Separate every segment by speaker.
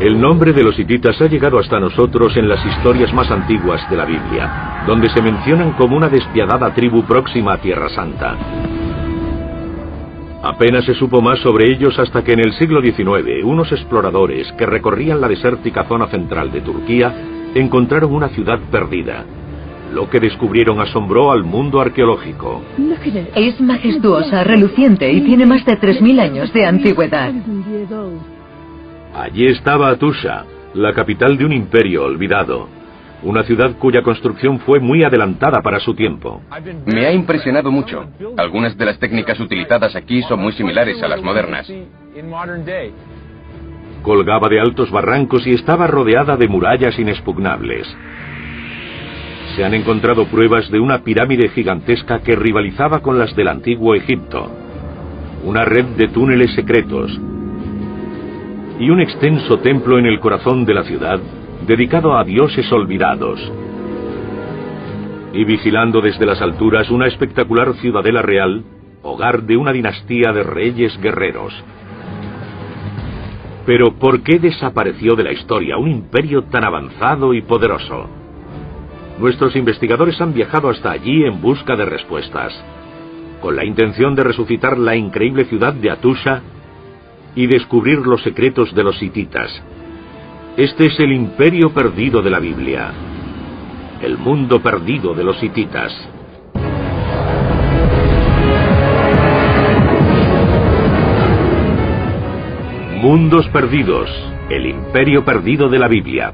Speaker 1: El nombre de los hititas ha llegado hasta nosotros en las historias más antiguas de la Biblia, donde se mencionan como una despiadada tribu próxima a Tierra Santa. Apenas se supo más sobre ellos hasta que en el siglo XIX unos exploradores que recorrían la desértica zona central de Turquía encontraron una ciudad perdida. Lo que descubrieron asombró al mundo arqueológico.
Speaker 2: Es majestuosa, reluciente y tiene más de 3000 años de antigüedad.
Speaker 1: Allí estaba Atusha, la capital de un imperio olvidado. Una ciudad cuya construcción fue muy adelantada para su tiempo.
Speaker 3: Me ha impresionado mucho. Algunas de las técnicas utilizadas aquí son muy similares a las modernas.
Speaker 1: Colgaba de altos barrancos y estaba rodeada de murallas inexpugnables. Se han encontrado pruebas de una pirámide gigantesca que rivalizaba con las del antiguo Egipto, una red de túneles secretos y un extenso templo en el corazón de la ciudad dedicado a dioses olvidados. Y vigilando desde las alturas una espectacular ciudadela real, hogar de una dinastía de reyes guerreros. Pero ¿por qué desapareció de la historia un imperio tan avanzado y poderoso? Nuestros investigadores han viajado hasta allí en busca de respuestas, con la intención de resucitar la increíble ciudad de Atusha y descubrir los secretos de los hititas. Este es el imperio perdido de la Biblia, el mundo perdido de los hititas. Mundos perdidos, el imperio perdido de la Biblia.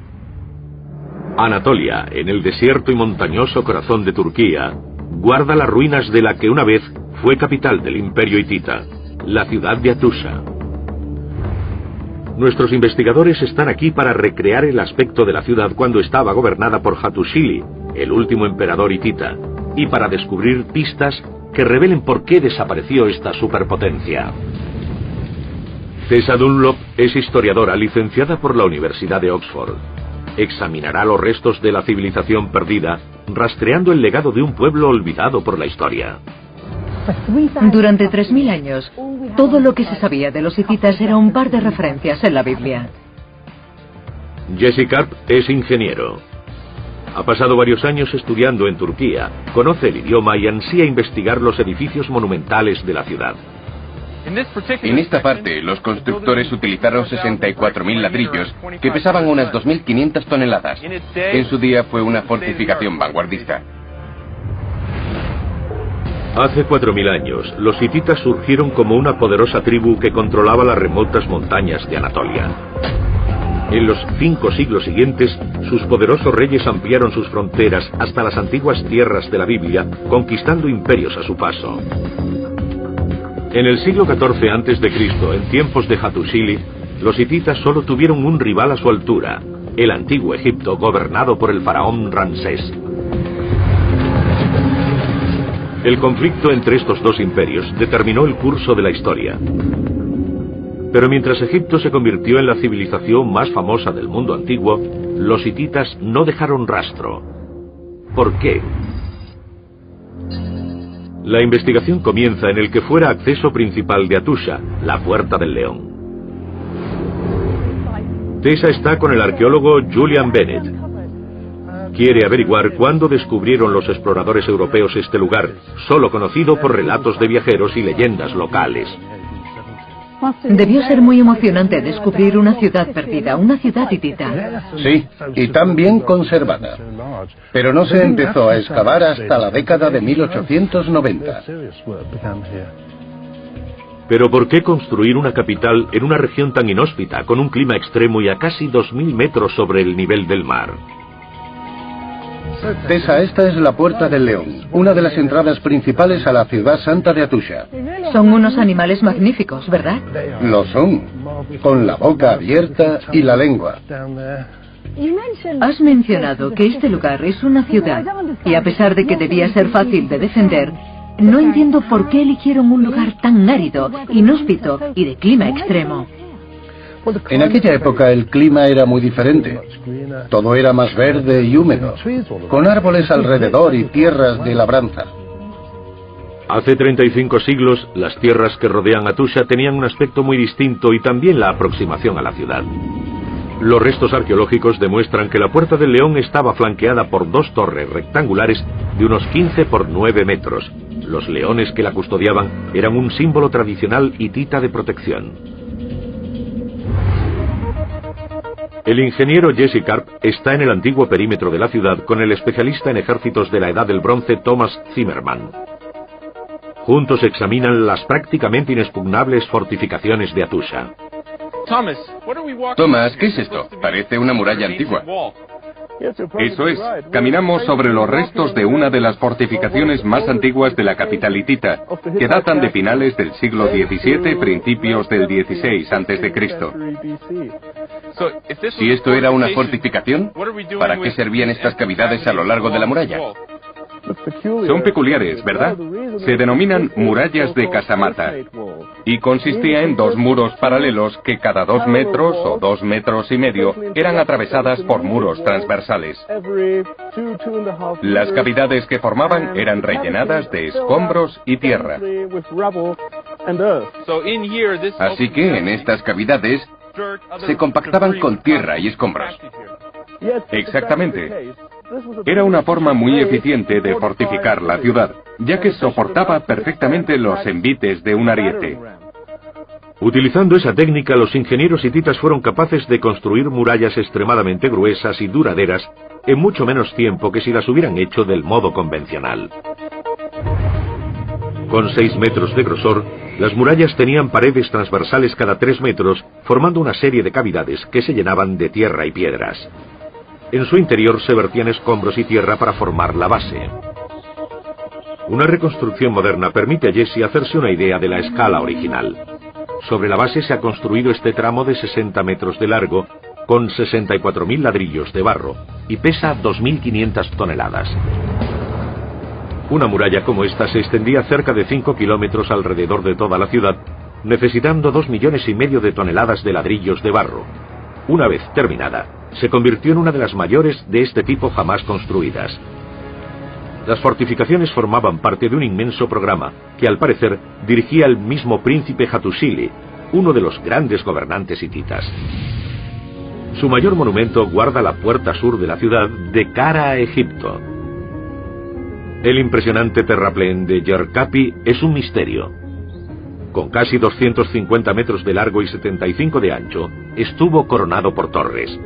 Speaker 1: Anatolia, en el desierto y montañoso corazón de Turquía, guarda las ruinas de la que una vez fue capital del imperio hitita, la ciudad de Atusha. Nuestros investigadores están aquí para recrear el aspecto de la ciudad cuando estaba gobernada por Hattusili, el último emperador hitita, y para descubrir pistas que revelen por qué desapareció esta superpotencia. Tessa Dunlop es historiadora licenciada por la Universidad de Oxford. Examinará los restos de la civilización perdida, rastreando el legado de un pueblo olvidado por la historia.
Speaker 2: Durante 3000 años, todo lo que se sabía de los hititas era un par de referencias en la Biblia.
Speaker 1: Jesse Karp es ingeniero. Ha pasado varios años estudiando en Turquía, conoce el idioma y ansía investigar los edificios monumentales de la ciudad.
Speaker 3: En esta parte, los constructores utilizaron 64.000 ladrillos, que pesaban unas 2.500 toneladas. En su día fue una fortificación vanguardista.
Speaker 1: Hace 4000 años, los hititas surgieron como una poderosa tribu que controlaba las remotas montañas de Anatolia. En los 5 siglos siguientes, sus poderosos reyes ampliaron sus fronteras hasta las antiguas tierras de la Biblia, conquistando imperios a su paso. En el siglo XIV a.C., en tiempos de Hattusili, los hititas solo tuvieron un rival a su altura, el antiguo Egipto gobernado por el faraón Ramsés. El conflicto entre estos dos imperios determinó el curso de la historia. Pero mientras Egipto se convirtió en la civilización más famosa del mundo antiguo, los hititas no dejaron rastro. ¿Por qué? La investigación comienza en el que fuera acceso principal de Atusha, la Puerta del León. Tessa está con el arqueólogo Julian Bennett. Quiere averiguar cuándo descubrieron los exploradores europeos este lugar, solo conocido por relatos de viajeros y leyendas locales.
Speaker 2: Debió ser muy emocionante descubrir una ciudad perdida, una ciudad hitita.
Speaker 4: Sí, y tan bien conservada. Pero no se empezó a excavar hasta la década de 1890.
Speaker 1: Pero ¿por qué construir una capital en una región tan inhóspita, con un clima extremo y a casi 2000 metros sobre el nivel del mar?
Speaker 4: Tessa, esta es la Puerta del León, una de las entradas principales a la ciudad santa de Atusha.
Speaker 2: Son unos animales magníficos, ¿verdad?
Speaker 4: Lo son, con la boca abierta y la lengua.
Speaker 2: Has mencionado que este lugar es una ciudad, y a pesar de que debía ser fácil de defender, no entiendo por qué eligieron un lugar tan árido, inhóspito y de clima extremo.
Speaker 4: En aquella época el clima era muy diferente. Todo era más verde y húmedo, con árboles alrededor y tierras de labranza.
Speaker 1: Hace 35 siglos, las tierras que rodean Atusha tenían un aspecto muy distinto y también la aproximación a la ciudad. Los restos arqueológicos demuestran que la Puerta del León estaba flanqueada por dos torres rectangulares de unos 15 por 9 metros. Los leones que la custodiaban eran un símbolo tradicional hitita de protección. El ingeniero Jesse Karp está en el antiguo perímetro de la ciudad con el especialista en ejércitos de la Edad del Bronce Thomas Zimmerman. Juntos examinan las prácticamente inexpugnables fortificaciones de Hattusha.
Speaker 3: Thomas, ¿qué es esto? Parece una muralla antigua.
Speaker 5: Eso es. Caminamos sobre los restos de una de las fortificaciones más antiguas de la capital hitita, que datan de finales del siglo XVII, principios del XVI a.C.
Speaker 3: Si esto era una fortificación, ¿para qué servían estas cavidades a lo largo de la muralla?
Speaker 5: Son peculiares, ¿verdad? Se denominan murallas de casamata y consistía en dos muros paralelos que cada 2 metros o 2 metros y medio eran atravesadas por muros transversales. Las cavidades que formaban eran rellenadas de escombros y tierra.
Speaker 3: Así que en estas cavidades se compactaban con tierra y escombros.
Speaker 5: Exactamente. Era una forma muy eficiente de fortificar la ciudad, ya que soportaba perfectamente los envites de un ariete.
Speaker 1: Utilizando esa técnica, los ingenieros hititas fueron capaces de construir murallas extremadamente gruesas y duraderas en mucho menos tiempo que si las hubieran hecho del modo convencional. Con 6 metros de grosor, las murallas tenían paredes transversales cada 3 metros, formando una serie de cavidades que se llenaban de tierra y piedras. En su interior se vertían escombros y tierra para formar la base. Una reconstrucción moderna permite a Jesse hacerse una idea de la escala original. Sobre la base se ha construido este tramo de 60 metros de largo, con 64.000 ladrillos de barro, y pesa 2.500 toneladas. Una muralla como esta se extendía cerca de 5 kilómetros alrededor de toda la ciudad, necesitando 2,5 millones de toneladas de ladrillos de barro. Una vez terminada, se convirtió en una de las mayores de este tipo jamás construidas. Las fortificaciones formaban parte de un inmenso programa que, al parecer, dirigía el mismo príncipe Hattusili, uno de los grandes gobernantes hititas. Su mayor monumento guarda la puerta sur de la ciudad de cara a Egipto. El impresionante terraplén de Yerkapi es un misterio. Con casi 250 metros de largo y 75 de ancho, estuvo coronado por torres.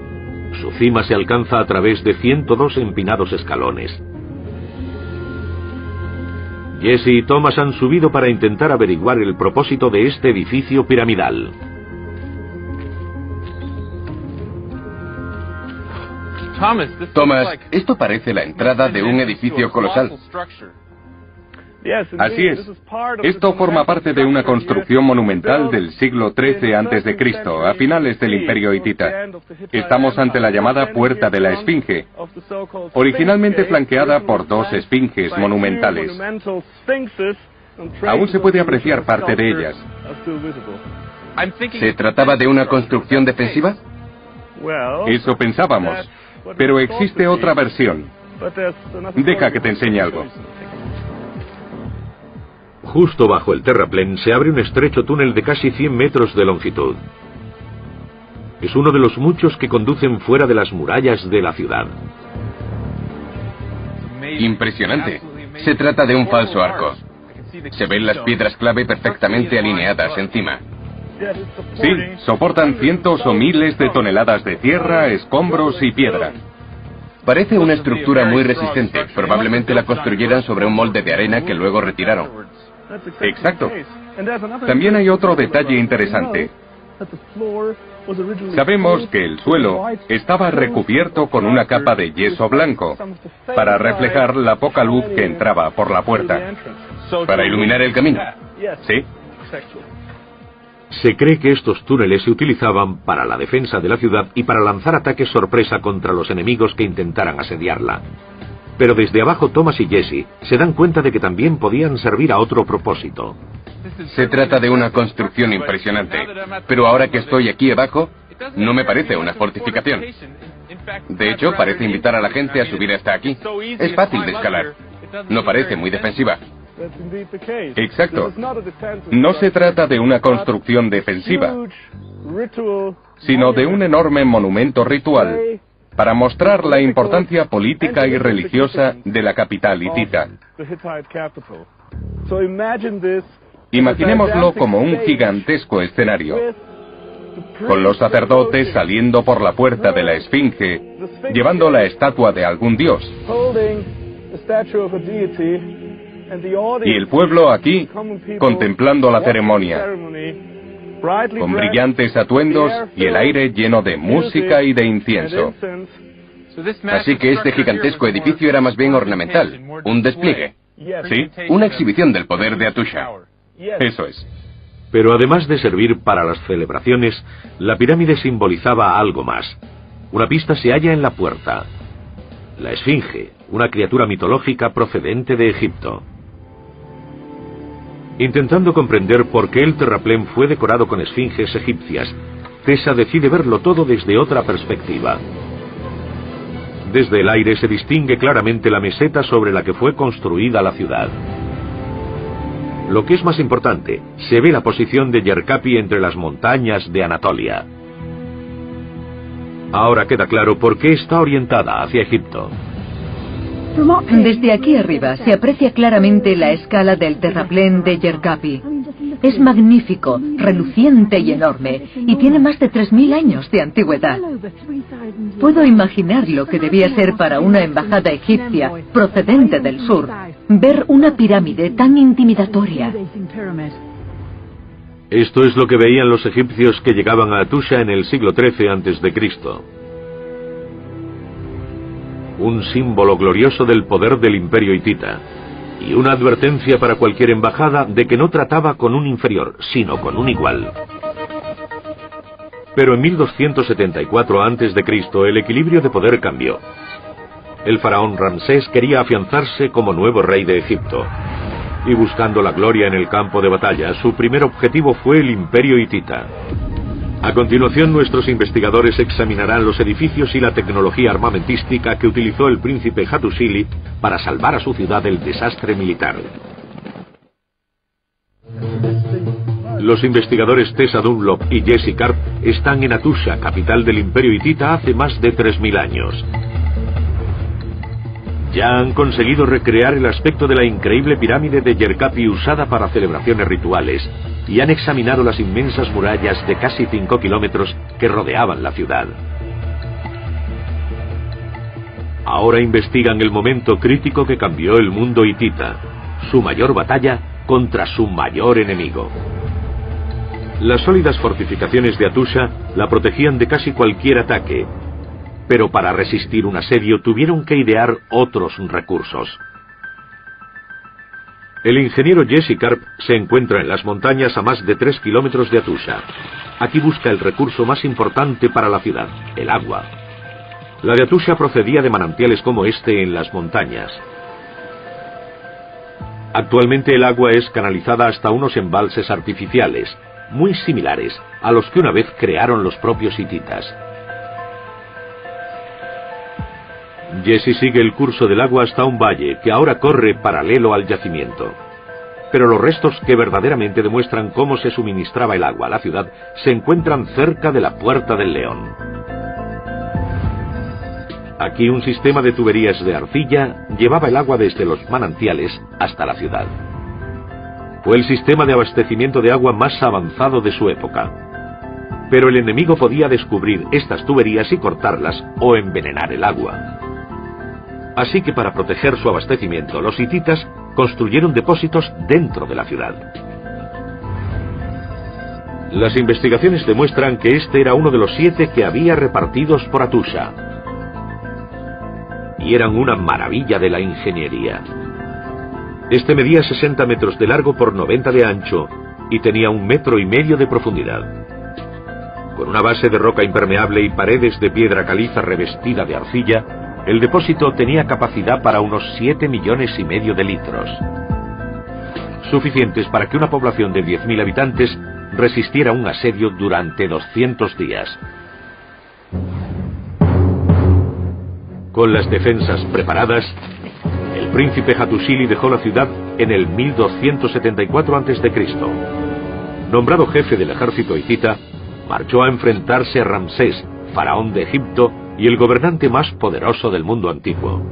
Speaker 1: Su cima se alcanza a través de 102 empinados escalones. Jesse y Thomas han subido para intentar averiguar el propósito de este edificio piramidal.
Speaker 3: Thomas, esto parece la entrada de un edificio colosal.
Speaker 5: Así es. Esto forma parte de una construcción monumental del siglo XIII a.C., a finales del Imperio Hitita. Estamos ante la llamada Puerta de la Esfinge, originalmente flanqueada por 2 esfinges monumentales. Aún se puede apreciar parte de ellas.
Speaker 3: ¿Se trataba de una construcción defensiva?
Speaker 5: Eso pensábamos, pero existe otra versión. Deja que te enseñe algo.
Speaker 1: Justo bajo el terraplén se abre un estrecho túnel de casi 100 metros de longitud. Es uno de los muchos que conducen fuera de las murallas de la ciudad.
Speaker 3: Impresionante. Se trata de un falso arco. Se ven las piedras clave perfectamente alineadas encima.
Speaker 5: Sí, soportan cientos o miles de toneladas de tierra, escombros y piedra.
Speaker 3: Parece una estructura muy resistente. Probablemente la construyeran sobre un molde de arena que luego retiraron.
Speaker 5: Exacto. También hay otro detalle interesante. Sabemos que el suelo estaba recubierto con una capa de yeso blanco para reflejar la poca luz que entraba por la puerta.
Speaker 3: ¿Para iluminar el camino?
Speaker 5: Sí.
Speaker 1: Se cree que estos túneles se utilizaban para la defensa de la ciudad y para lanzar ataques sorpresa contra los enemigos que intentaran asediarla. Pero desde abajo Thomas y Jesse se dan cuenta de que también podían servir a otro propósito.
Speaker 3: Se trata de una construcción impresionante, pero ahora que estoy aquí abajo, no me parece una fortificación. De hecho, parece invitar a la gente a subir hasta aquí. Es fácil de escalar. No parece muy defensiva.
Speaker 5: Exacto. No se trata de una construcción defensiva, sino de un enorme monumento ritual para mostrar la importancia política y religiosa de la capital hitita. Imaginémoslo como un gigantesco escenario, con los sacerdotes saliendo por la puerta de la Esfinge, llevando la estatua de algún dios. Y el pueblo aquí, contemplando la ceremonia, con brillantes atuendos y el aire lleno de música y de incienso.
Speaker 3: Así que este gigantesco edificio era más bien ornamental, un despliegue.
Speaker 5: ¿Sí?
Speaker 3: Una exhibición del poder de Hattusha.
Speaker 5: Eso es.
Speaker 1: Pero además de servir para las celebraciones, la pirámide simbolizaba algo más. Una pista se halla en la puerta. La Esfinge, una criatura mitológica procedente de Egipto. Intentando comprender por qué el terraplén fue decorado con esfinges egipcias, Tessa decide verlo todo desde otra perspectiva. Desde el aire se distingue claramente la meseta sobre la que fue construida la ciudad. Lo que es más importante, se ve la posición de Yerkapi entre las montañas de Anatolia. Ahora queda claro por qué está orientada hacia Egipto.
Speaker 2: Desde aquí arriba se aprecia claramente la escala del terraplén de Yerkapi. Es magnífico, reluciente y enorme, y tiene más de 3000 años de antigüedad. Puedo imaginar lo que debía ser para una embajada egipcia, procedente del sur, ver una pirámide tan intimidatoria.
Speaker 1: Esto es lo que veían los egipcios que llegaban a Hattusha en el siglo XIII a.C. Un símbolo glorioso del poder del imperio hitita, y una advertencia para cualquier embajada de que no trataba con un inferior, sino con un igual. Pero en 1274 a.C. el equilibrio de poder cambió. El faraón Ramsés quería afianzarse como nuevo rey de Egipto, y buscando la gloria en el campo de batalla, su primer objetivo fue el imperio hitita. A continuación, nuestros investigadores examinarán los edificios y la tecnología armamentística que utilizó el príncipe Hattusili para salvar a su ciudad del desastre militar. Los investigadores Tessa Dunlop y Jesse Karp están en Hattusha, capital del imperio hitita, hace más de 3000 años. Ya han conseguido recrear el aspecto de la increíble pirámide de Yerkapi usada para celebraciones rituales, y han examinado las inmensas murallas de casi 5 kilómetros que rodeaban la ciudad. Ahora investigan el momento crítico que cambió el mundo hitita, su mayor batalla contra su mayor enemigo. Las sólidas fortificaciones de Hattusha la protegían de casi cualquier ataque, pero para resistir un asedio tuvieron que idear otros recursos. El ingeniero Jesse Karp se encuentra en las montañas a más de 3 kilómetros de Hattusha. Aquí busca el recurso más importante para la ciudad, el agua. La de Hattusha procedía de manantiales como este en las montañas. Actualmente el agua es canalizada hasta unos embalses artificiales, muy similares a los que una vez crearon los propios hititas. Jesse sigue el curso del agua hasta un valle que ahora corre paralelo al yacimiento. Pero los restos que verdaderamente demuestran cómo se suministraba el agua a la ciudad se encuentran cerca de la Puerta del León. Aquí un sistema de tuberías de arcilla llevaba el agua desde los manantiales hasta la ciudad. Fue el sistema de abastecimiento de agua más avanzado de su época. Pero el enemigo podía descubrir estas tuberías y cortarlas o envenenar el agua. Así que para proteger su abastecimiento, los hititas construyeron depósitos dentro de la ciudad. Las investigaciones demuestran que este era uno de los 7 que había repartidos por Hattusha. Y eran una maravilla de la ingeniería. Este medía 60 metros de largo por 90 de ancho y tenía 1,5 metros de profundidad. Con una base de roca impermeable y paredes de piedra caliza revestida de arcilla, el depósito tenía capacidad para unos 7,5 millones de litros. Suficientes para que una población de 10.000 habitantes resistiera un asedio durante 200 días. Con las defensas preparadas, el príncipe Hattusili dejó la ciudad en el 1274 a.C. Nombrado jefe del ejército hitita, marchó a enfrentarse a Ramsés, faraón de Egipto y el gobernante más poderoso del mundo antiguo.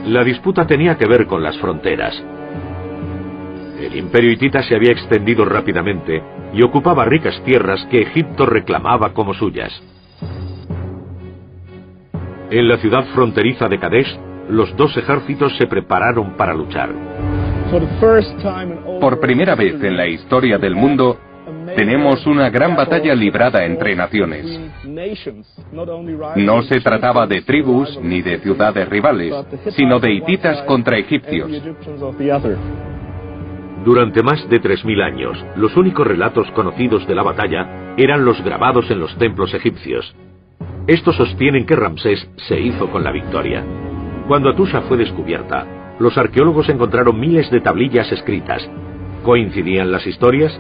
Speaker 1: La disputa tenía que ver con las fronteras. El imperio hitita se había extendido rápidamente y ocupaba ricas tierras que Egipto reclamaba como suyas. En la ciudad fronteriza de Kadesh, los dos ejércitos se prepararon para luchar.
Speaker 5: Por primera vez en la historia del mundo, tenemos una gran batalla librada entre naciones. No se trataba de tribus ni de ciudades rivales, sino de hititas contra egipcios.
Speaker 1: Durante más de 3000 años, los únicos relatos conocidos de la batalla eran los grabados en los templos egipcios. Estos sostienen que Ramsés se hizo con la victoria. Cuando Atusha fue descubierta, los arqueólogos encontraron miles de tablillas escritas. ¿Coincidían las historias?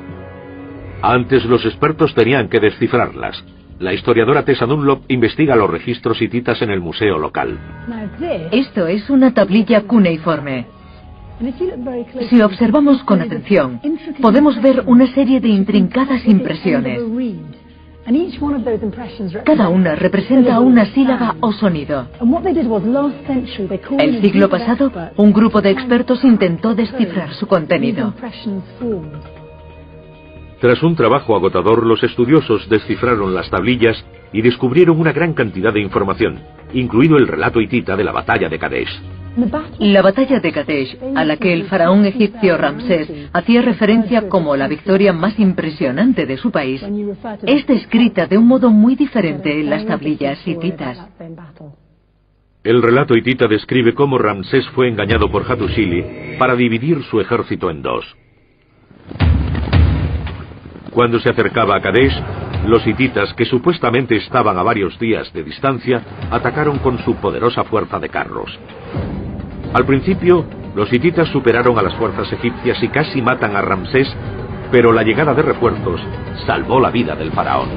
Speaker 1: Antes los expertos tenían que descifrarlas. La historiadora Tessa Dunlop investiga los registros hititas en el museo local.
Speaker 2: Esto es una tablilla cuneiforme. Si observamos con atención, podemos ver una serie de intrincadas impresiones. Cada una representa una sílaba o sonido. El siglo pasado, un grupo de expertos intentó descifrar su contenido.
Speaker 1: Tras un trabajo agotador, los estudiosos descifraron las tablillas y descubrieron una gran cantidad de información, incluido el relato hitita de la batalla de Kadesh.
Speaker 2: La batalla de Kadesh, a la que el faraón egipcio Ramsés hacía referencia como la victoria más impresionante de su país, es descrita de un modo muy diferente en las tablillas hititas.
Speaker 1: El relato hitita describe cómo Ramsés fue engañado por Hattusili para dividir su ejército en dos. Cuando se acercaba a Kadesh, los hititas, que supuestamente estaban a varios días de distancia, atacaron con su poderosa fuerza de carros. Al principio, los hititas superaron a las fuerzas egipcias y casi matan a Ramsés, pero la llegada de refuerzos salvó la vida del faraón.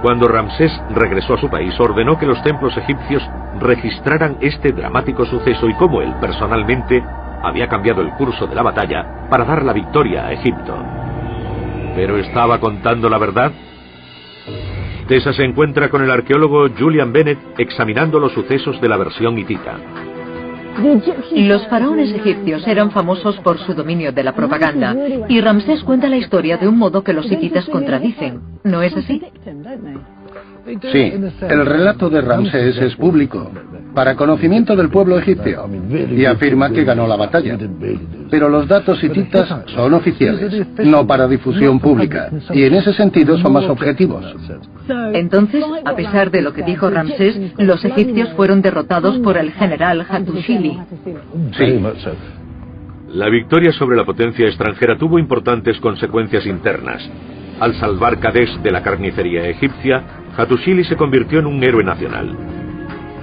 Speaker 1: Cuando Ramsés regresó a su país, ordenó que los templos egipcios registraran este dramático suceso y cómo él, personalmente, había cambiado el curso de la batalla para dar la victoria a Egipto. ¿Pero estaba contando la verdad? Tessa se encuentra con el arqueólogo Julian Bennett examinando los sucesos de la versión hitita.
Speaker 2: Los faraones egipcios eran famosos por su dominio de la propaganda, y Ramsés cuenta la historia de un modo que los hititas contradicen. ¿No es así?
Speaker 4: Sí, el relato de Ramsés es público, para conocimiento del pueblo egipcio, y afirma que ganó la batalla. Pero los datos hititas son oficiales, no para difusión pública, y en ese sentido son más objetivos.
Speaker 2: Entonces, a pesar de lo que dijo Ramsés, los egipcios fueron derrotados por el general Hattusili.
Speaker 4: Sí.
Speaker 1: La victoria sobre la potencia extranjera tuvo importantes consecuencias internas. Al salvar Kadesh de la carnicería egipcia, Hattusili se convirtió en un héroe nacional.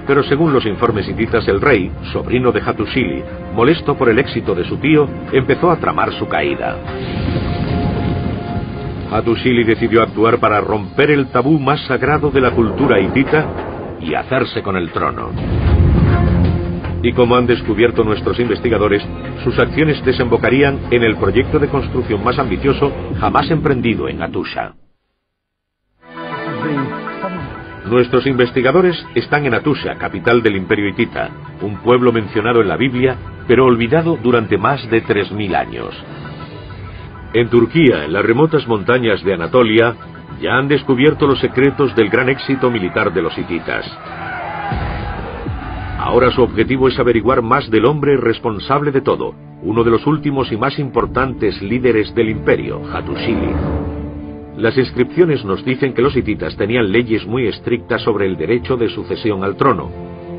Speaker 1: Pero según los informes hititas, el rey, sobrino de Hattusili, molesto por el éxito de su tío, empezó a tramar su caída. Hattusili decidió actuar para romper el tabú más sagrado de la cultura hitita y hacerse con el trono. Y como han descubierto nuestros investigadores, sus acciones desembocarían en el proyecto de construcción más ambicioso jamás emprendido en Atusha. Nuestros investigadores están en Atusha, capital del Imperio Hitita, un pueblo mencionado en la Biblia, pero olvidado durante más de 3000 años. En Turquía, en las remotas montañas de Anatolia, ya han descubierto los secretos del gran éxito militar de los hititas. Ahora su objetivo es averiguar más del hombre responsable de todo, uno de los últimos y más importantes líderes del imperio, Hattusili. Las inscripciones nos dicen que los hititas tenían leyes muy estrictas sobre el derecho de sucesión al trono,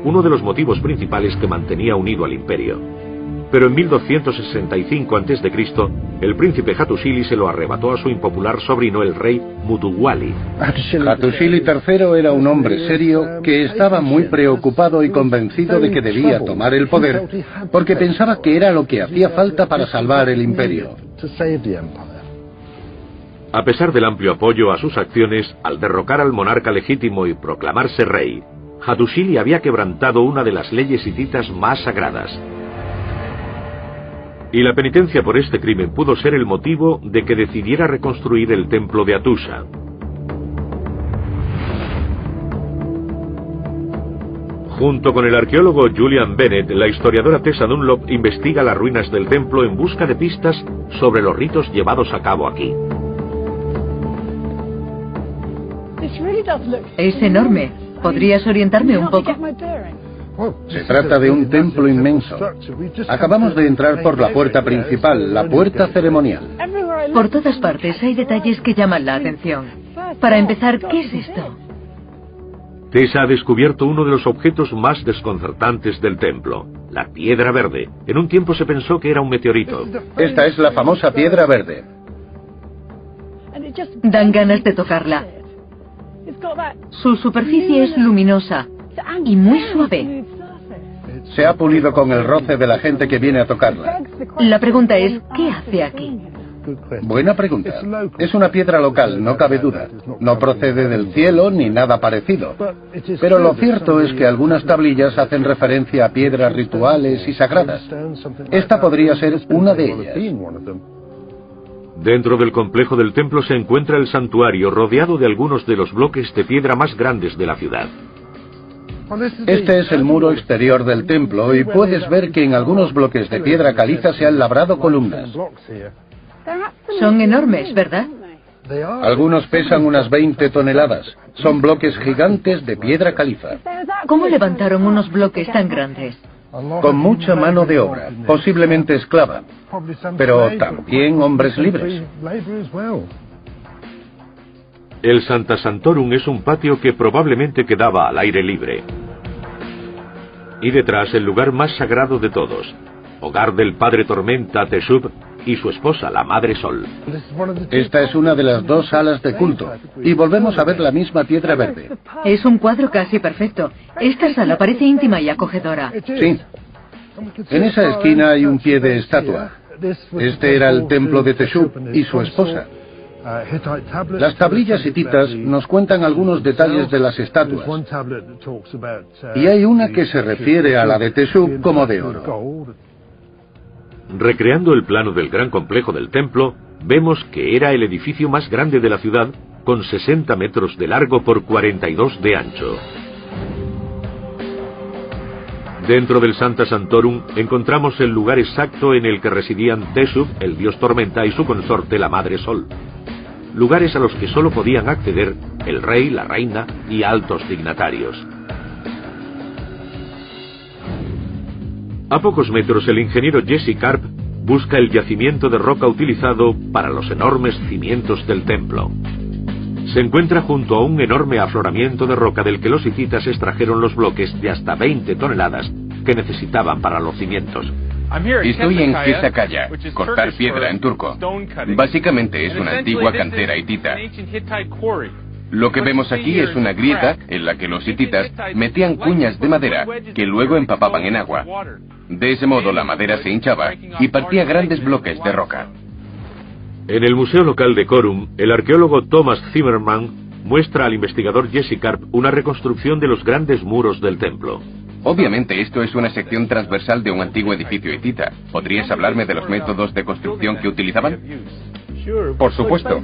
Speaker 1: uno de los motivos principales que mantenía unido al imperio. Pero en 1265 a.C., el príncipe Hattusili se lo arrebató a su impopular sobrino, el rey Mutuwali.
Speaker 4: Hattusili III era un hombre serio que estaba muy preocupado y convencido de que debía tomar el poder, porque pensaba que era lo que hacía falta para salvar el imperio.
Speaker 1: A pesar del amplio apoyo a sus acciones, al derrocar al monarca legítimo y proclamarse rey, Hattusili había quebrantado una de las leyes hititas más sagradas. Y la penitencia por este crimen pudo ser el motivo de que decidiera reconstruir el templo de Hattusa. Junto con el arqueólogo Julian Bennett, la historiadora Tessa Dunlop investiga las ruinas del templo en busca de pistas sobre los ritos llevados a cabo aquí.
Speaker 2: Es enorme. ¿Podrías orientarme un poco?
Speaker 4: Se trata de un templo inmenso. Acabamos de entrar por la puerta principal, la puerta ceremonial.
Speaker 2: Por todas partes hay detalles que llaman la atención. Para empezar, ¿qué es esto?
Speaker 1: Tessa ha descubierto uno de los objetos más desconcertantes del templo, la piedra verde. En un tiempo se pensó que era un meteorito.
Speaker 4: Esta es la famosa piedra verde.
Speaker 2: Dan ganas de tocarla. Su superficie es luminosa y muy suave.
Speaker 4: Se ha pulido con el roce de la gente que viene a tocarla.
Speaker 2: La pregunta es, ¿qué hace aquí?
Speaker 4: Buena pregunta. Es una piedra local, no cabe duda. No procede del cielo ni nada parecido. Pero lo cierto es que algunas tablillas hacen referencia a piedras rituales y sagradas. Esta podría ser una de ellas.
Speaker 1: Dentro del complejo del templo se encuentra el santuario, rodeado de algunos de los bloques de piedra más grandes de la ciudad.
Speaker 4: Este es el muro exterior del templo y puedes ver que en algunos bloques de piedra caliza se han labrado columnas.
Speaker 2: Son enormes, ¿verdad?
Speaker 4: Algunos pesan unas 20 toneladas. Son bloques gigantes de piedra caliza.
Speaker 2: ¿Cómo levantaron unos bloques tan grandes?
Speaker 4: Con mucha mano de obra, posiblemente esclava, pero también hombres libres.
Speaker 1: El Sancta Sanctorum es un patio que probablemente quedaba al aire libre. Y detrás el lugar más sagrado de todos, hogar del padre Tormenta Teshub y su esposa, la Madre Sol.
Speaker 4: Esta es una de las dos salas de culto, y volvemos a ver la misma piedra verde.
Speaker 2: Es un cuadro casi perfecto. Esta sala parece íntima y acogedora.
Speaker 4: Sí. En esa esquina hay un pie de estatua. Este era el templo de Teshub y su esposa. Las tablillas hititas nos cuentan algunos detalles de las estatuas. Y hay una que se refiere a la de Teshub como de oro.
Speaker 1: Recreando el plano del gran complejo del templo, vemos que era el edificio más grande de la ciudad, con 60 metros de largo por 42 de ancho. Dentro del Sancta Sanctorum encontramos el lugar exacto en el que residían Teshub, el dios tormenta, y su consorte, la Madre Sol. Lugares a los que solo podían acceder el rey, la reina y altos dignatarios. A pocos metros, el ingeniero Jesse Karp busca el yacimiento de roca utilizado para los enormes cimientos del templo. Se encuentra junto a un enorme afloramiento de roca del que los hititas extrajeron los bloques de hasta 20 toneladas que necesitaban para los cimientos.
Speaker 3: Estoy en Kesakaya, cortar piedra en turco. Básicamente es una antigua cantera hitita. Lo que vemos aquí es una grieta en la que los hititas metían cuñas de madera que luego empapaban en agua. De ese modo la madera se hinchaba y partía grandes bloques de roca.
Speaker 1: En el museo local de Corum, el arqueólogo Thomas Zimmerman muestra al investigador Jesse Karp una reconstrucción de los grandes muros del templo.
Speaker 3: Obviamente esto es una sección transversal de un antiguo edificio hitita. ¿Podrías hablarme de los métodos de construcción que utilizaban?
Speaker 5: Por supuesto.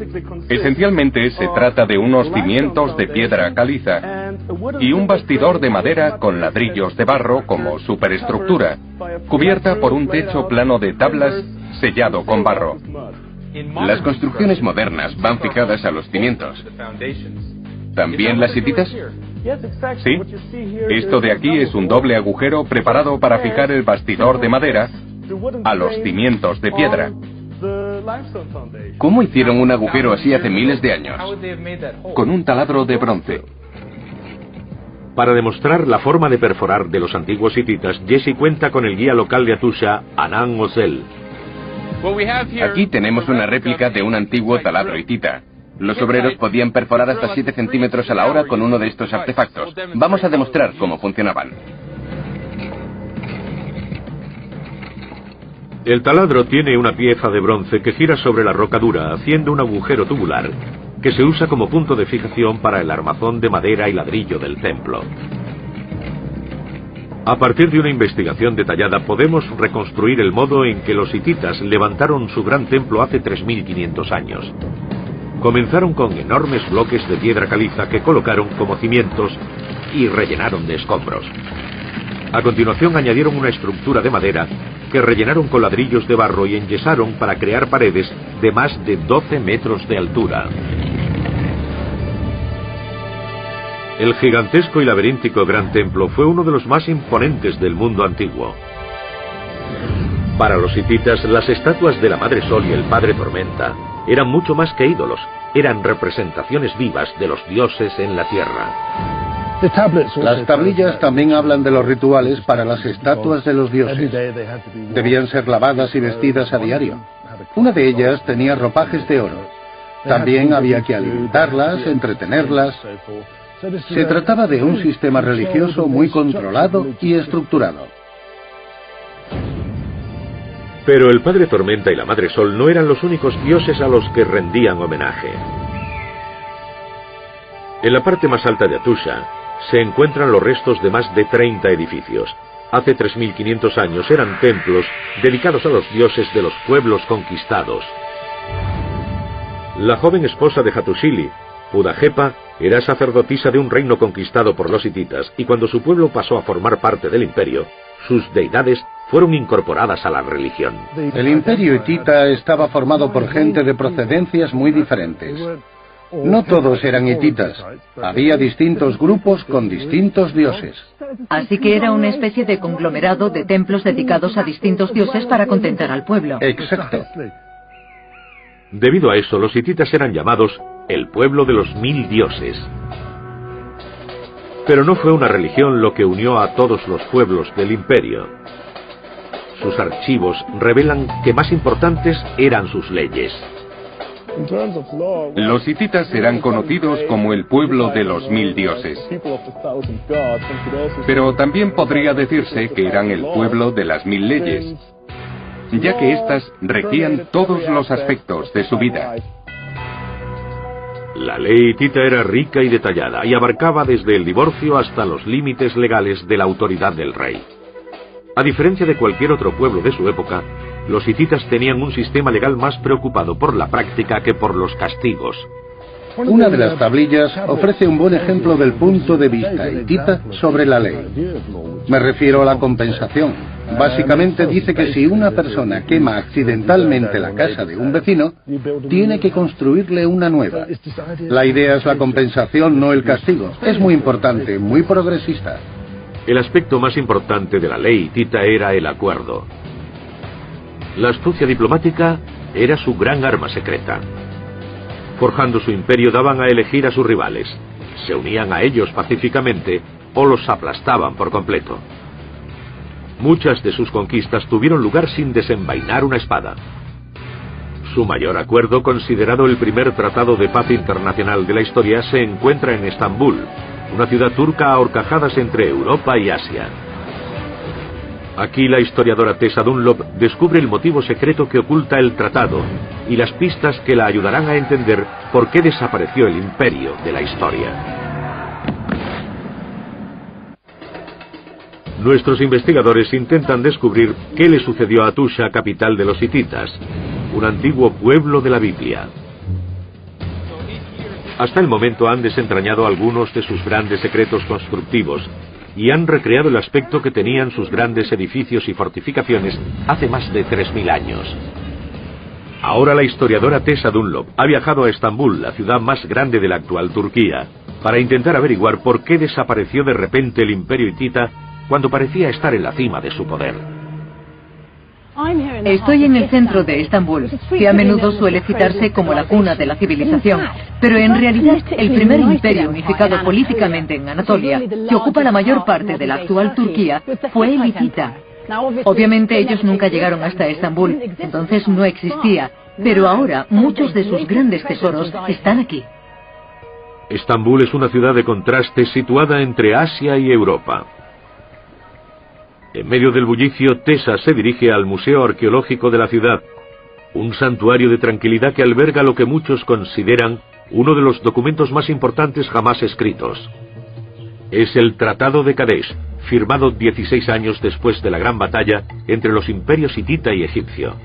Speaker 5: Esencialmente se trata de unos cimientos de piedra caliza y un bastidor de madera con ladrillos de barro como superestructura, cubierta por un techo plano de tablas sellado con barro.
Speaker 3: Las construcciones modernas van fijadas a los cimientos. ¿También las hititas?
Speaker 5: Sí. Esto de aquí es un doble agujero preparado para fijar el bastidor de madera a los cimientos de piedra.
Speaker 3: ¿Cómo hicieron un agujero así hace miles de años?
Speaker 5: Con un taladro de bronce.
Speaker 1: Para demostrar la forma de perforar de los antiguos hititas, Jesse cuenta con el guía local de Hattusa, Anan Ozel.
Speaker 3: Aquí tenemos una réplica de un antiguo taladro hitita. Los obreros podían perforar hasta 7 centímetros a la hora con uno de estos artefactos. Vamos a demostrar cómo funcionaban.
Speaker 1: El taladro tiene una pieza de bronce que gira sobre la roca dura, haciendo un agujero tubular que se usa como punto de fijación para el armazón de madera y ladrillo del templo. A partir de una investigación detallada podemos reconstruir el modo en que los hititas levantaron su gran templo hace 3500 años. Comenzaron con enormes bloques de piedra caliza que colocaron como cimientos y rellenaron de escombros. A continuación añadieron una estructura de madera que rellenaron con ladrillos de barro y enyesaron para crear paredes de más de 12 metros de altura. El gigantesco y laberíntico Gran Templo fue uno de los más imponentes del mundo antiguo. Para los hititas, las estatuas de la Madre Sol y el Padre Tormenta eran mucho más que ídolos, eran representaciones vivas de los dioses en la tierra.
Speaker 4: Las tablillas también hablan de los rituales para las estatuas de los dioses. Debían ser lavadas y vestidas a diario. Una de ellas tenía ropajes de oro. También había que alimentarlas, entretenerlas. Se trataba de un sistema religioso muy controlado y estructurado.
Speaker 1: Pero el Padre Tormenta y la Madre Sol no eran los únicos dioses a los que rendían homenaje. En la parte más alta de Atusha se encuentran los restos de más de 30 edificios. Hace 3500 años eran templos dedicados a los dioses de los pueblos conquistados. La joven esposa de Hattusili, Pudajepa, era sacerdotisa de un reino conquistado por los hititas y cuando su pueblo pasó a formar parte del imperio, sus deidades fueron incorporadas a la religión.
Speaker 4: El imperio hitita estaba formado por gente de procedencias muy diferentes. No todos eran hititas. Había distintos grupos con distintos dioses.
Speaker 2: Así que era una especie de conglomerado de templos dedicados a distintos dioses para contentar al pueblo.
Speaker 4: Exacto.
Speaker 1: Debido a eso, los hititas eran llamados el pueblo de los 1000 dioses. Pero no fue una religión lo que unió a todos los pueblos del imperio. Sus archivos revelan que más importantes eran sus leyes.
Speaker 5: Los hititas eran conocidos como el pueblo de los 1000 dioses. Pero también podría decirse que eran el pueblo de las 1000 leyes, ya que éstas regían todos los aspectos de su vida.
Speaker 1: La ley hitita era rica y detallada y abarcaba desde el divorcio hasta los límites legales de la autoridad del rey. A diferencia de cualquier otro pueblo de su época, los hititas tenían un sistema legal más preocupado por la práctica que por los castigos.
Speaker 4: Una de las tablillas ofrece un buen ejemplo del punto de vista hitita sobre la ley. Me refiero a la compensación. Básicamente dice que si una persona quema accidentalmente la casa de un vecino, tiene que construirle una nueva. La idea es la compensación, no el castigo. Es muy importante, muy progresista.
Speaker 1: El aspecto más importante de la ley hitita era el acuerdo. La astucia diplomática era su gran arma secreta. Forjando su imperio daban a elegir a sus rivales. Se unían a ellos pacíficamente o los aplastaban por completo. Muchas de sus conquistas tuvieron lugar sin desenvainar una espada. Su mayor acuerdo, considerado el primer tratado de paz internacional de la historia, se encuentra en Estambul, una ciudad turca a horcajadas entre Europa y Asia. Aquí la historiadora Tessa Dunlop descubre el motivo secreto que oculta el tratado y las pistas que la ayudarán a entender por qué desapareció el imperio de la historia. Nuestros investigadores intentan descubrir qué le sucedió a Atusha, capital de los hititas, un antiguo pueblo de la Biblia. Hasta el momento han desentrañado algunos de sus grandes secretos constructivos y han recreado el aspecto que tenían sus grandes edificios y fortificaciones hace más de 3000 años. Ahora la historiadora Tessa Dunlop ha viajado a Estambul, la ciudad más grande de la actual Turquía, para intentar averiguar por qué desapareció de repente el imperio hitita cuando parecía estar en la cima de su poder.
Speaker 2: Estoy en el centro de Estambul, que a menudo suele citarse como la cuna de la civilización, pero en realidad el primer imperio unificado políticamente en Anatolia, que ocupa la mayor parte de la actual Turquía, fue el hitita. Obviamente ellos nunca llegaron hasta Estambul, entonces no existía, pero ahora muchos de sus grandes tesoros están aquí.
Speaker 1: Estambul es una ciudad de contrastes situada entre Asia y Europa. En medio del bullicio, Tessa se dirige al Museo Arqueológico de la ciudad, un santuario de tranquilidad que alberga lo que muchos consideran uno de los documentos más importantes jamás escritos. Es el Tratado de Kadesh, firmado 16 años después de la gran batalla entre los imperios hitita y egipcio.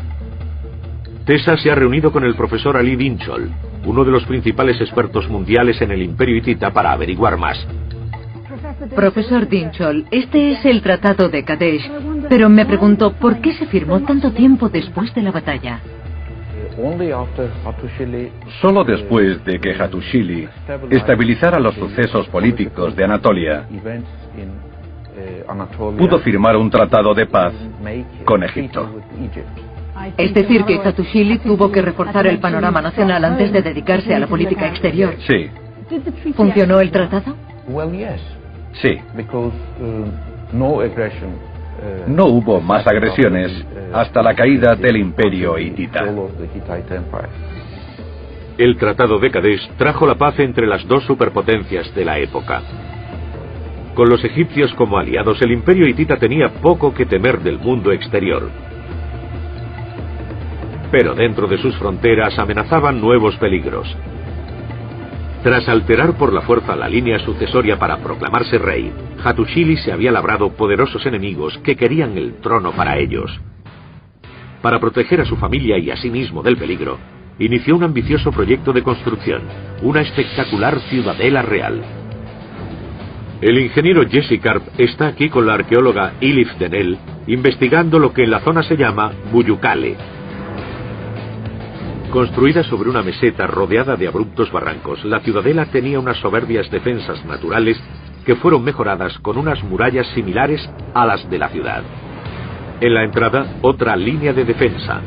Speaker 1: Tessa se ha reunido con el profesor Ali Dinchol, uno de los principales expertos mundiales en el imperio hitita, para averiguar más.
Speaker 2: Profesor Dinchol, este es el Tratado de Kadesh, pero me pregunto, ¿por qué se firmó tanto tiempo después de la batalla?
Speaker 6: Solo después de que Hattusili estabilizara los sucesos políticos de Anatolia, pudo firmar un tratado de paz con Egipto.
Speaker 2: Es decir, que Hattusili tuvo que reforzar el panorama nacional antes de dedicarse a la política exterior.
Speaker 6: Sí.
Speaker 2: ¿Funcionó el tratado?
Speaker 6: Sí. No hubo más agresiones hasta la caída del imperio hitita.
Speaker 1: El Tratado de Kadesh trajo la paz entre las dos superpotencias de la época. Con los egipcios como aliados, el imperio hitita tenía poco que temer del mundo exterior. Pero dentro de sus fronteras amenazaban nuevos peligros. Tras alterar por la fuerza la línea sucesoria para proclamarse rey, Hattusili se había labrado poderosos enemigos que querían el trono para ellos. Para proteger a su familia y a sí mismo del peligro, inició un ambicioso proyecto de construcción, una espectacular ciudadela real. El ingeniero Jesse Karp está aquí con la arqueóloga Elif Denel, investigando lo que en la zona se llama Buyukale. Construida sobre una meseta rodeada de abruptos barrancos, la ciudadela tenía unas soberbias defensas naturales que fueron mejoradas con unas murallas similares a las de la ciudad. En la entrada, otra línea de defensa,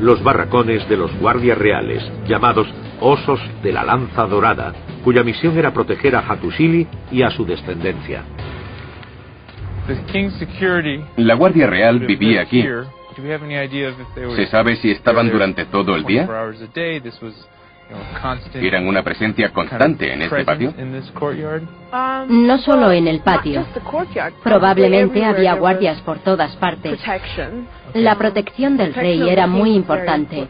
Speaker 1: los barracones de los guardias reales, llamados Osos de la Lanza Dorada, cuya misión era proteger a Hattusili y a su descendencia.
Speaker 3: La Guardia Real vivía aquí. ¿Se sabe si estaban durante todo el día? ¿Eran una presencia constante en este patio?
Speaker 7: No solo en el patio. Probablemente había guardias por todas partes. La protección del rey era muy importante.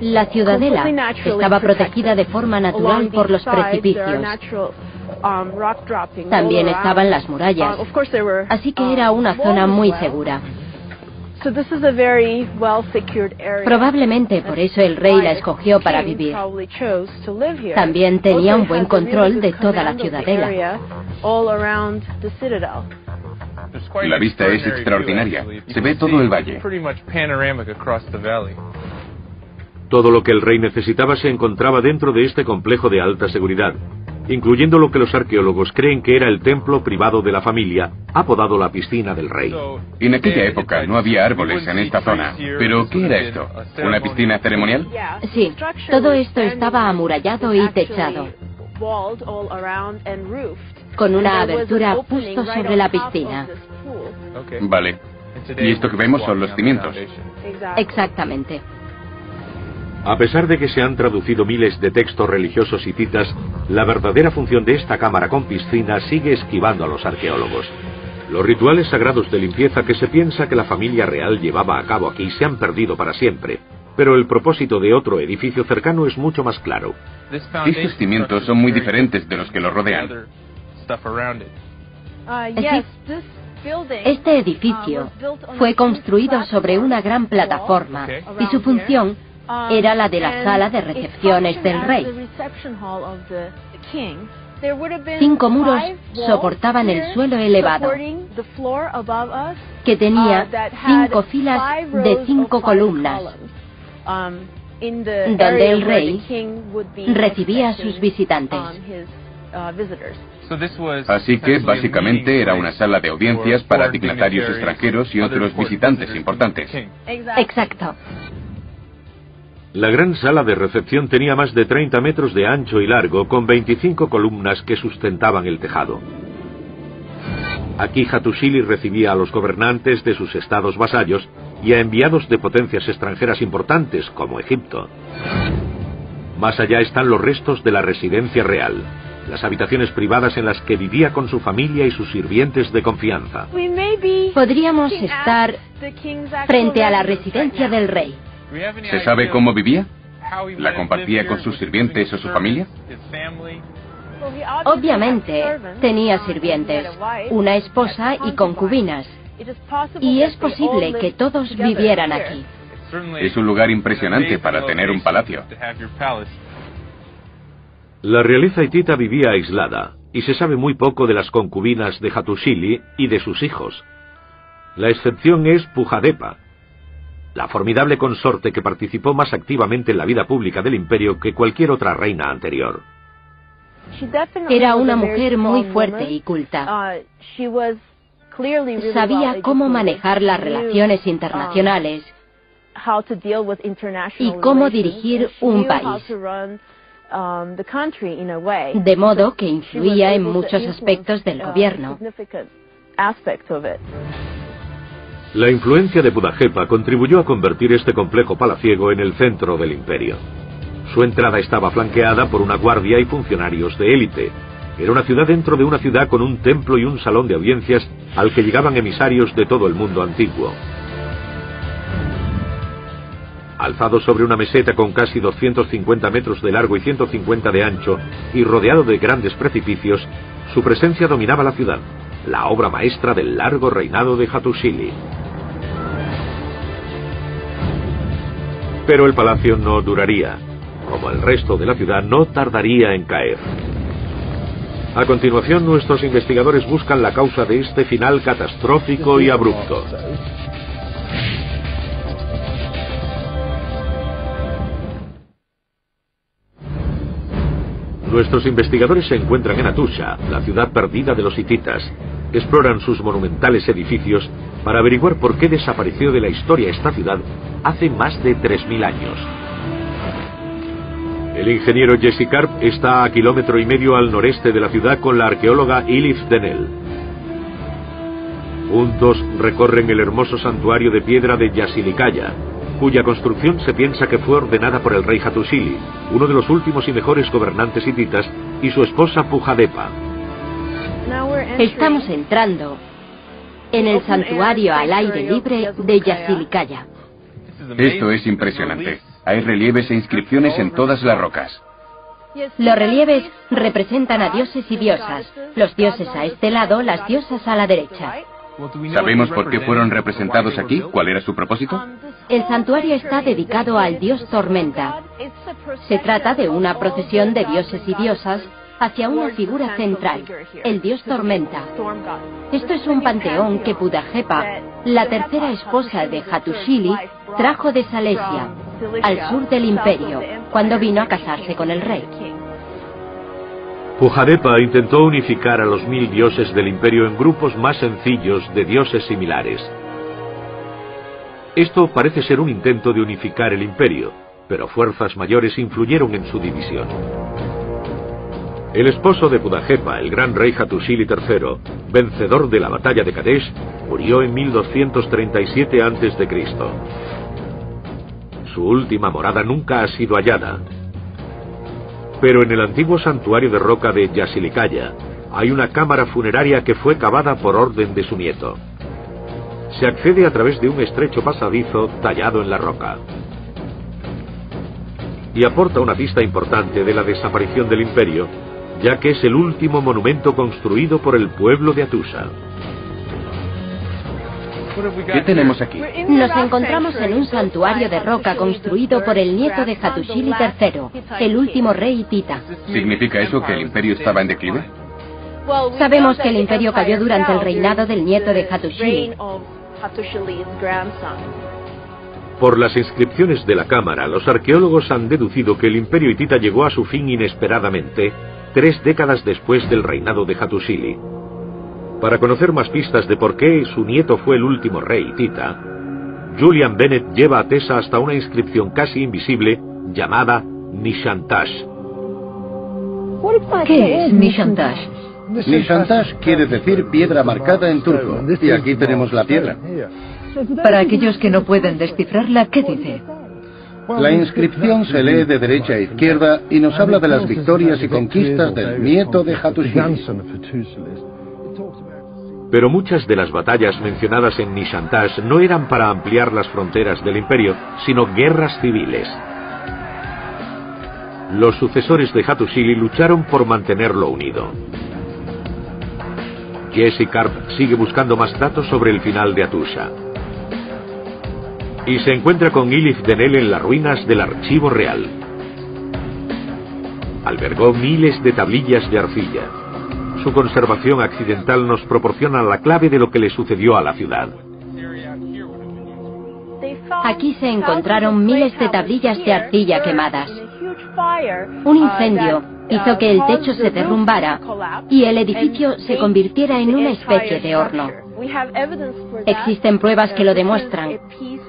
Speaker 7: La ciudadela estaba protegida de forma natural por los precipicios. También estaban las murallas, así que era una zona muy segura. Probablemente por eso el rey la escogió para vivir. También tenía un buen control de toda la ciudadela.
Speaker 3: La vista es extraordinaria. Se ve todo el valle.
Speaker 1: Todo lo que el rey necesitaba se encontraba dentro de este complejo de alta seguridad, incluyendo lo que los arqueólogos creen que era el templo privado de la familia, apodado la piscina del rey.
Speaker 3: En aquella época no había árboles en esta zona. ¿Pero qué era esto? ¿Una piscina ceremonial?
Speaker 7: Sí, todo esto estaba amurallado y techado, con una abertura justo sobre la piscina.
Speaker 3: Vale. Y esto que vemos son los cimientos.
Speaker 7: Exactamente.
Speaker 1: A pesar de que se han traducido miles de textos religiosos hititas, la verdadera función de esta cámara con piscina sigue esquivando a los arqueólogos. Los rituales sagrados de limpieza que se piensa que la familia real llevaba a cabo aquí se han perdido para siempre, pero el propósito de otro edificio cercano es mucho más claro.
Speaker 3: Estos cimientos son muy diferentes de los que los rodean.
Speaker 7: Este edificio fue construido sobre una gran plataforma y su función era la de la sala de recepciones del rey. 5 muros soportaban el suelo elevado, que tenía 5 filas de 5 columnas, donde el rey recibía a sus visitantes.
Speaker 3: Así que básicamente era una sala de audiencias para dignatarios extranjeros y otros visitantes importantes.
Speaker 7: Exacto.
Speaker 1: La gran sala de recepción tenía más de 30 metros de ancho y largo, con 25 columnas que sustentaban el tejado. Aquí Hattusili recibía a los gobernantes de sus estados vasallos y a enviados de potencias extranjeras importantes, como Egipto. Más allá están los restos de la residencia real, las habitaciones privadas en las que vivía con su familia y sus sirvientes de confianza.
Speaker 7: Podríamos estar frente a la residencia del rey.
Speaker 3: ¿Se sabe cómo vivía? ¿La compartía con sus sirvientes o su familia?
Speaker 7: Obviamente, tenía sirvientes, una esposa y concubinas. Y es posible que todos vivieran aquí.
Speaker 3: Es un lugar impresionante para tener un palacio.
Speaker 1: La realeza hitita vivía aislada, y se sabe muy poco de las concubinas de Hattusili y de sus hijos. La excepción es Pujadepa, la formidable consorte que participó más activamente en la vida pública del imperio que cualquier otra reina anterior.
Speaker 7: Era una mujer muy fuerte y culta. Sabía cómo manejar las relaciones internacionales y cómo dirigir un país, de modo que influía en muchos aspectos del gobierno.
Speaker 1: La influencia de Pudajepa contribuyó a convertir este complejo palaciego en el centro del imperio. Su entrada estaba flanqueada por una guardia y funcionarios de élite. Era una ciudad dentro de una ciudad con un templo y un salón de audiencias al que llegaban emisarios de todo el mundo antiguo. Alzado sobre una meseta con casi 250 metros de largo y 150 de ancho y rodeado de grandes precipicios, su presencia dominaba la ciudad, la obra maestra del largo reinado de Hattusili. Pero el palacio no duraría. Como el resto de la ciudad, no tardaría en caer. A continuación, nuestros investigadores buscan la causa de este final catastrófico y abrupto. Nuestros investigadores se encuentran en Hattusha, la ciudad perdida de los hititas. Exploran sus monumentales edificios para averiguar por qué desapareció de la historia esta ciudad hace más de 3000 años. El ingeniero Jesse Karp está a 1,5 kilómetros al noreste de la ciudad con la arqueóloga Elif Denel. Juntos recorren el hermoso santuario de piedra de Yasilikaya, cuya construcción se piensa que fue ordenada por el rey Hattusili, uno de los últimos y mejores gobernantes hititas, y su esposa Pujadepa.
Speaker 7: Estamos entrando en el santuario al aire libre de Yasilikaya.
Speaker 3: Esto es impresionante. Hay relieves e inscripciones en todas las rocas.
Speaker 7: Los relieves representan a dioses y diosas. Los dioses a este lado, las diosas a la derecha.
Speaker 3: ¿Sabemos por qué fueron representados aquí? ¿Cuál era su propósito?
Speaker 7: El santuario está dedicado al dios Tormenta. Se trata de una procesión de dioses y diosas hacia una figura central, el dios Tormenta. Esto es un panteón que Pudajepa, la tercera esposa de Hattusili, trajo de Salesia, al sur del imperio, cuando vino a casarse con el rey.
Speaker 1: Pujadepa intentó unificar a los 1000 dioses del imperio en grupos más sencillos de dioses similares. Esto parece ser un intento de unificar el imperio, pero fuerzas mayores influyeron en su división. El esposo de Pudajepa, el gran rey Hattusili III, vencedor de la batalla de Kadesh, murió en 1237 a.C. Su última morada nunca ha sido hallada. Pero en el antiguo santuario de roca de Yasilikaya hay una cámara funeraria que fue cavada por orden de su nieto. Se accede a través de un estrecho pasadizo tallado en la roca. Y aporta una pista importante de la desaparición del imperio, ya que es el último monumento construido por el pueblo de Hattusha.
Speaker 3: ¿Qué tenemos aquí?
Speaker 7: Nos encontramos en un santuario de roca construido por el nieto de Hattusili III, el último rey hitita.
Speaker 3: ¿Significa eso que el imperio estaba en declive?
Speaker 7: Sabemos que el imperio cayó durante el reinado del nieto de Hattusili.
Speaker 1: Por las inscripciones de la cámara, los arqueólogos han deducido que el imperio hitita llegó a su fin inesperadamente 3 décadas después del reinado de Hattusili. Para conocer más pistas de por qué su nieto fue el último rey hitita, Julian Bennett lleva a Tessa hasta una inscripción casi invisible llamada Nishantash.
Speaker 2: ¿Qué es Nishantash?
Speaker 4: Nishantash quiere decir piedra marcada en turco, y aquí tenemos la piedra.
Speaker 2: Para aquellos que no pueden descifrarla, ¿qué dice?
Speaker 4: La inscripción se lee de derecha a izquierda y nos habla de las victorias y conquistas del nieto de Hattusili.
Speaker 1: Pero muchas de las batallas mencionadas en Nishantash no eran para ampliar las fronteras del imperio, sino guerras civiles. Los sucesores de Hattusili lucharon por mantenerlo unido. Jesse Karp sigue buscando más datos sobre el final de Hattusha. Y se encuentra con Ilif Denel en las ruinas del Archivo Real. Albergó miles de tablillas de arcilla. Su conservación accidental nos proporciona la clave de lo que le sucedió a la ciudad.
Speaker 7: Aquí se encontraron miles de tablillas de arcilla quemadas. Un incendio hizo que el techo se derrumbara y el edificio se convirtiera en una especie de horno. Existen pruebas que lo demuestran.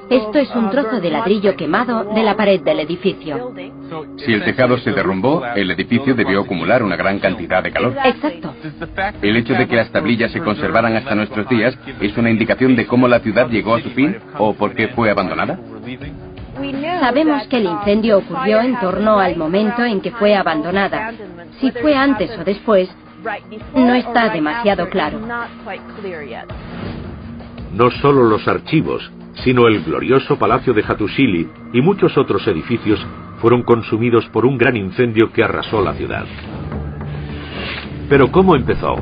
Speaker 7: Esto es un trozo de ladrillo quemado de la pared del edificio.
Speaker 3: Si el tejado se derrumbó, el edificio debió acumular una gran cantidad de calor.
Speaker 7: Exacto.
Speaker 3: El hecho de que las tablillas se conservaran hasta nuestros días es una indicación de cómo la ciudad llegó a su fin o por qué fue abandonada.
Speaker 7: Sabemos que el incendio ocurrió en torno al momento en que fue abandonada. Si fue antes o después, no está demasiado claro.
Speaker 1: No solo los archivos, sino el glorioso palacio de Hattusili y muchos otros edificios fueron consumidos por un gran incendio que arrasó la ciudad. Pero ¿cómo empezó?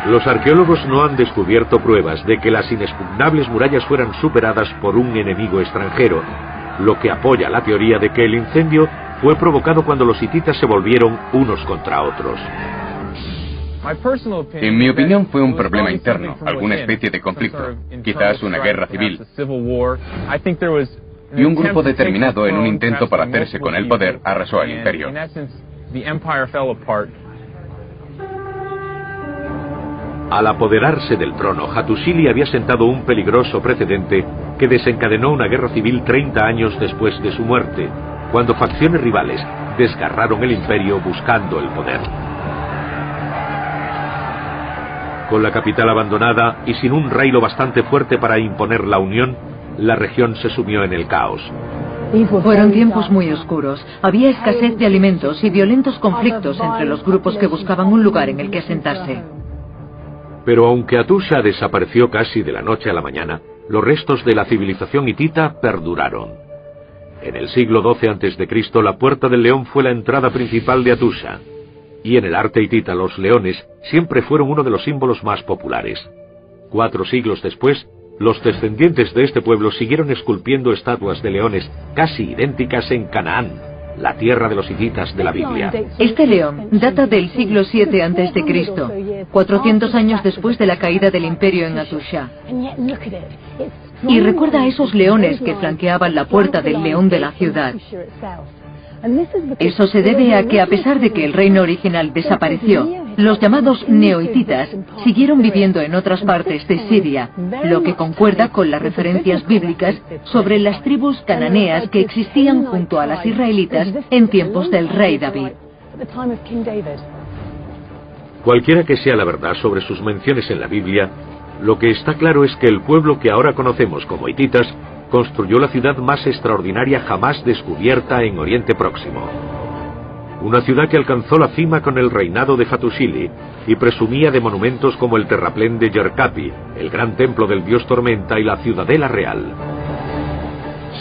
Speaker 1: Los arqueólogos no han descubierto pruebas de que las inexpugnables murallas fueran superadas por un enemigo extranjero, lo que apoya la teoría de que el incendio fue provocado cuando los hititas se volvieron unos contra otros.
Speaker 3: En mi opinión fue un problema interno, alguna especie de conflicto, quizás una guerra civil. Y un grupo determinado en un intento para hacerse con el poder arrasó el imperio.
Speaker 1: Al apoderarse del trono, Hattusili había sentado un peligroso precedente que desencadenó una guerra civil 30 años después de su muerte, cuando facciones rivales desgarraron el imperio buscando el poder. Con la capital abandonada y sin un rey lo bastante fuerte para imponer la unión, la región se sumió en el caos.
Speaker 2: Fueron tiempos muy oscuros. Había escasez de alimentos y violentos conflictos entre los grupos que buscaban un lugar en el que asentarse.
Speaker 1: Pero aunque Hattusha desapareció casi de la noche a la mañana, los restos de la civilización hitita perduraron. En el siglo XII a.C., la Puerta del León fue la entrada principal de Hattusha. Y en el arte hitita los leones siempre fueron uno de los símbolos más populares. 4 siglos después, los descendientes de este pueblo siguieron esculpiendo estatuas de leones casi idénticas en Canaán, la tierra de los hititas de la Biblia.
Speaker 2: Este león data del siglo VII a.C., 400 años después de la caída del imperio en Hattusha. Y recuerda a esos leones que flanqueaban la puerta del león de la ciudad. Eso se debe a que, a pesar de que el reino original desapareció, los llamados neohititas siguieron viviendo en otras partes de Siria, lo que concuerda con las referencias bíblicas sobre las tribus cananeas que existían junto a las israelitas en tiempos del rey David.
Speaker 1: Cualquiera que sea la verdad sobre sus menciones en la Biblia, lo que está claro es que el pueblo que ahora conocemos como hititas construyó la ciudad más extraordinaria jamás descubierta en Oriente Próximo. Una ciudad que alcanzó la cima con el reinado de Hattusili y presumía de monumentos como el terraplén de Yerkapi, el gran templo del dios Tormenta y la ciudadela real.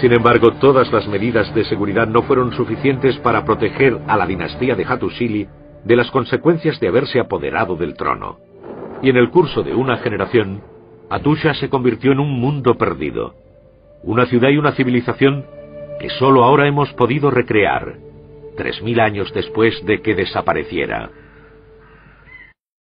Speaker 1: Sin embargo, todas las medidas de seguridad no fueron suficientes para proteger a la dinastía de Hattusili de las consecuencias de haberse apoderado del trono. Y en el curso de una generación, Hattusha se convirtió en un mundo perdido. Una ciudad y una civilización que solo ahora hemos podido recrear, 3000 años después de que desapareciera.